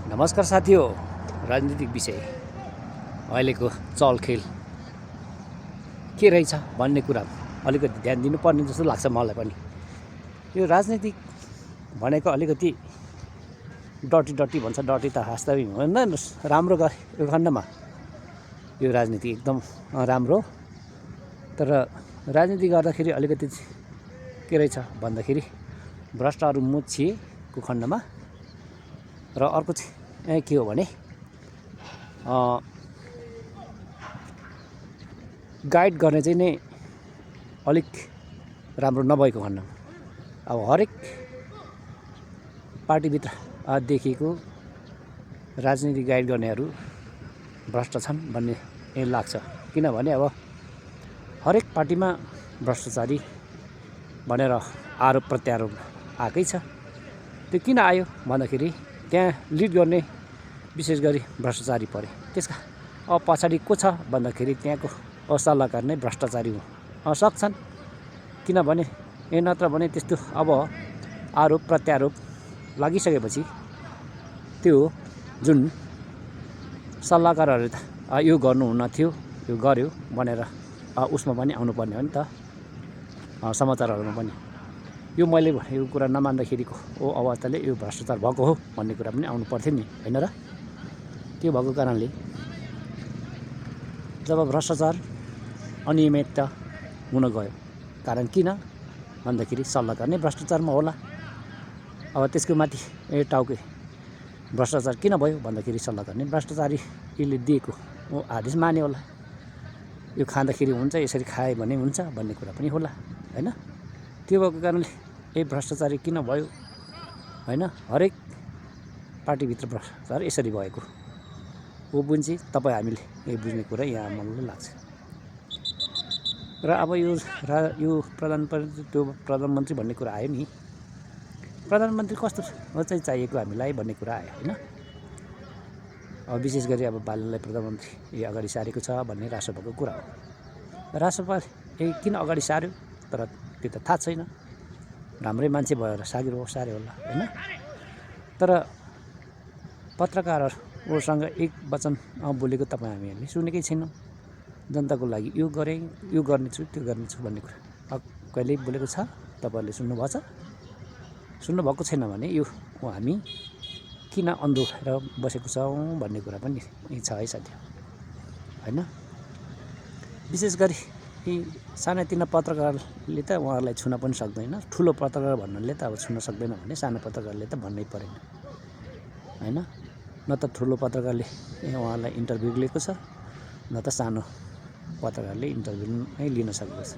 नमस्कार साथी हो। राजनीतिक विषय अहिलेको चलखेल के रहेछ भन्ने कुरा अलिकति ध्यान दिनुपर्ने जस्तो लाग्छ मलाई पनि। यो राजनीतिक भनेको अलिकति डटी भन्छ। डटी त वास्तविक हुँदैन, राम्रो गरे यो खण्डमा यो राजनीति एकदम राम्रो। तर राजनीति गर्दाखेरि अलिकति के रहेछ भन्दाखेरि भ्रष्टहरू मुछिएको खण्डमा र अर्को चाहिँ के हो भने गाइड गर्ने चाहिँ नै अलिक राम्रो नभएको खण्डमा अब हरेक पार्टीभित्र देखिएको राजनीति गाइड गर्नेहरू भ्रष्ट छन् भन्ने लाग्छ। किनभने अब हरेक पार्टीमा भ्रष्टाचारी भनेर आरोप प्रत्यारोप आएकै छ। त्यो किन आयो भन्दाखेरि त्यहाँ लिड गर्ने विशेष गरी भ्रष्टाचारी परे। त्यसका अब पछाडि को छ भन्दाखेरि त्यहाँको सल्लाहकार नै भ्रष्टाचारी हुन सक्छन्। किनभने नत्र भने त्यस्तो अब आरोप प्रत्यारोप लागिसकेपछि त्यो जुन सल्लाहकारहरूले त यो गर्नु हुन थियो यो गर्यो भनेर उसमा पनि आउनुपर्ने हो नि त, समाचारहरूमा पनि। यो मैले भनेको कुरा नमान्दाखेरिको अवस्थाले यो भ्रष्टाचार भएको हो भन्ने कुरा पनि आउनु पर्थ्यो नि, होइन र? त्यो भएको कारणले जब भ्रष्टाचार अनियमितता हुन गयो, कारण किन भन्दाखेरि सल्लाहकार नै भ्रष्टाचारमा होला। अब त्यसको माथि टाउके भ्रष्टाचार किन भयो भन्दाखेरि सल्लाहकार नै भ्रष्टाचारीले दिएको आदेश माने होला। यो खाँदाखेरि हुन्छ, यसरी खाए भने हुन्छ भन्ने कुरा पनि होला, होइन? त्यो भएको कारणले भ्रष्टाचारी किन भयो, होइन? हरेक पार्टीभित्र भ्रष्टाचार यसरी भएको हो बुझ्ने तपाईँ हामीले बुझ्ने कुरा यहाँ मलाई लाग्छ। र अब यो प्रधानमन्त्री भन्ने कुरा आयो नि। प्रधानमन्त्री कस्तो चाहिँ चाहिएको हामीलाई भन्ने कुरा आयो, होइन? अब विशेष गरी अब बालनलाई प्रधानमन्त्री अगाडि सारेको छ भन्ने राष्ट्रपतिको कुरा हो। राष्ट्रपति किन अगाडि सार्यो तर त्यो त थाहा छैन। राम्रै मान्छे भएर सार्यो होला, होइन? तर पत्रकारहरूसँग एक वचन बोलेको तपाईँ हामीहरूले सुनेकै छैनौँ। जनताको लागि यो गरेँ, यो गर्नेछु, त्यो गर्नेछु भन्ने कुरा कहिल्यै बोलेको छ? तपाईँहरूले सुन्नुभएको छ? सुन्नुभएको छैन भने यो हामी किन अन्धो भएर बसेको छौँ भन्ने कुरा पनि छ है साथी, होइन? विशेष गरी सानातिना पत्रकारले त उहाँहरूलाई छुन पनि सक्दैन। ठुलो पत्रकार भन्नाले त अब छुन सक्दैन भने सानो पत्रकारले त भन्नै परेन, होइन? न त ठुलो पत्रकारले उहाँलाई इन्टरभ्यू लिएको छ, न त सानो पत्रकारले इन्टरभ्यू नै लिन सकेको छ।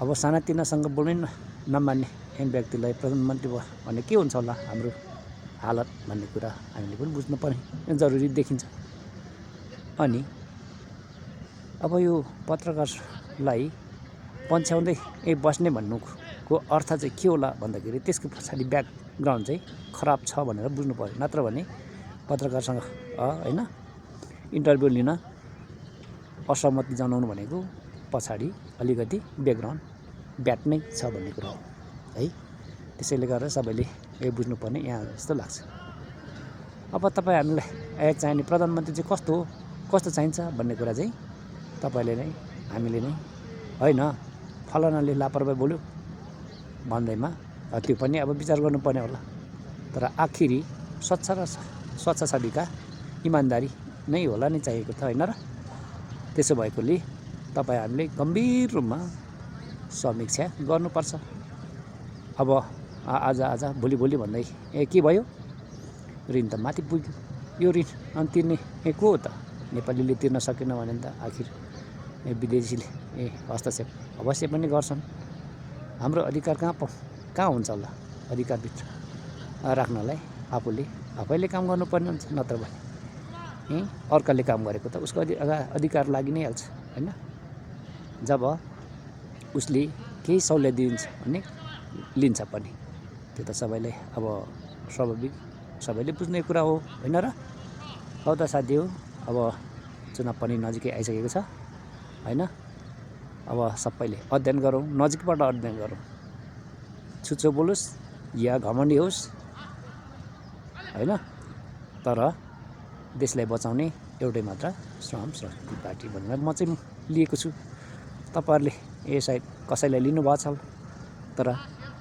अब सानातिनासँग बोल्नै नमान्ने व्यक्तिलाई प्रधानमन्त्री भयो भने के हुन्छ होला हाम्रो हालत भन्ने कुरा हामीले पनि बुझ्नुपर्ने जरुरी देखिन्छ। अनि अब यो पत्रकारलाई पन्छ्याउँदै बस्ने भन्नुको अर्थ चाहिँ के होला भन्दाखेरि त्यसको पछाडि ब्याकग्राउन्ड चाहिँ खराब छ भनेर बुझ्नु पऱ्यो। नत्र भने पत्रकारसँग होइन इन्टरभ्यू लिन असहमति जनाउनु भनेको पछाडि अलिकति ब्याकग्राउन्ड ब्याड नै छ भन्ने कुरा हो, है? त्यसैले गर्दा सबैले बुझ्नुपर्ने यहाँ जस्तो लाग्छ। अब तपाईँ हामीलाई चाहिने प्रधानमन्त्री चाहिँ कस्तो हो, कस्तो चाहिन्छ भन्ने कुरा चाहिँ तपाईँले नै हामीले नै, होइन फलानाले लापरवाही बोल्यो भन्दैमा त्यो पनि अब विचार गर्नुपर्ने होला। तर आखिरी स्वच्छ छविका इमान्दारी नै होला नि चाहिएको त, होइन र? त्यसो भएकोले तपाईँ हामीले गम्भीर रूपमा समीक्षा गर्नुपर्छ। अब आज भोलि भन्दै के भयो? ऋण त माथि पुग्यो। यो ऋण तिर्ने को हो त? नेपालीले तिर्न सकेन भने त आखिर विदेशीले हस्तक्षेप अवश्य पनि गर्छन्। हाम्रो अधिकार कहाँ हुन्छ होला? अधिकारभित्र राख्नलाई आफैले काम गर्नुपर्ने हुन्छ। नत्र भने अर्काले काम गरेको त उसको अधिकार लागि नै हाल्छ, होइन? जब उसले केही सहुलियत दिन्छ भने लिन्छ पनि। त्यो त सबैलाई अब स्वाभाविक सबैले बुझ्ने कुरा हो, होइन र? हौ त साथी हो, अब चुनाव पनि नजिकै आइसकेको छ, होइन? अब सबैले अध्ययन गरौँ, नजिकबाट अध्ययन गरौँ। छुच्चो बोलोस् या घमण्डी होस्, होइन? तर देशलाई बचाउने एउटै मात्र श्रम शक्ति पार्टी भनेर म चाहिँ लिएको छु। तपाईँहरूले सायद कसैलाई लिनुभएको छ तर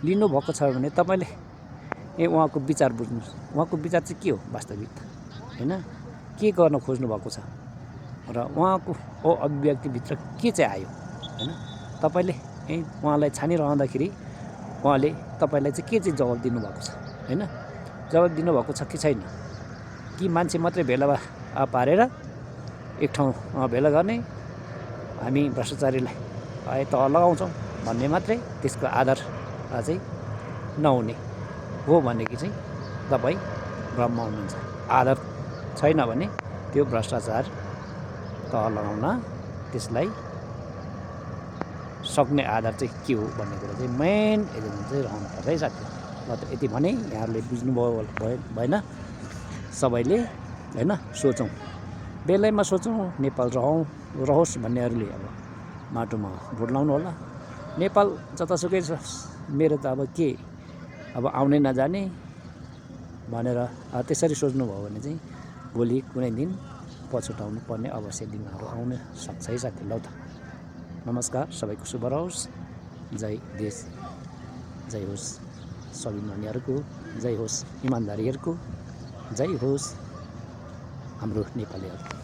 लिनुभएको छ भने तपाईँले उहाँको विचार बुझ्नुहोस्। उहाँको विचार चाहिँ के हो वास्तविक होइन, के गर्न खोज्नु भएको छ र उहाँको अभिव्यक्तिभित्र के चाहिँ आयो होइन। तपाईँले उहाँलाई छानिरहँदाखेरि उहाँले तपाईँलाई चाहिँ के चाहिँ जवाब दिनुभएको छ होइन, जवाब दिनुभएको छ कि छैन, कि मान्छे मात्रै भेला पारेर एक ठाउँ भेला गर्ने, हामी भ्रष्टाचारीलाई तह लगाउँछौँ भन्ने मात्रै त्यसको आधार चाहिँ नहुने हो भनेदेखि चाहिँ तपाईँ भ्रममा हुनुहुन्छ। आधार छैन भने त्यो भ्रष्टाचार तह लगाउन त्यसलाई सक्ने आधार चाहिँ के हो भन्ने कुरा चाहिँ मेन एजेन्डा चाहिँ रहनुपर्छ है साथी। म त यति भने यहाँहरूले बुझ्नुभयो भएन सबैले होइन। सोचौँ, बेलैमा सोचौँ, नेपाल रहोस् भन्नेहरूले अब माटोमा भोट लाउनु होला। नेपाल जतासुकै छ मेरो त अब के अब आउने नजाने भनेर त्यसरी सोच्नुभयो भने चाहिँ भोलि कुनै दिन पछुताउनु पर्ने अवश्य दिनहरू आउन सक्छ है साथी। ल त नमस्कार, सबैको शुभ रहोस्। जय देश, जय होस् स्वाभिमानीहरूको, जय होस् इमान्दारीहरूको, जय होस् हाम्रो नेपालीहरू।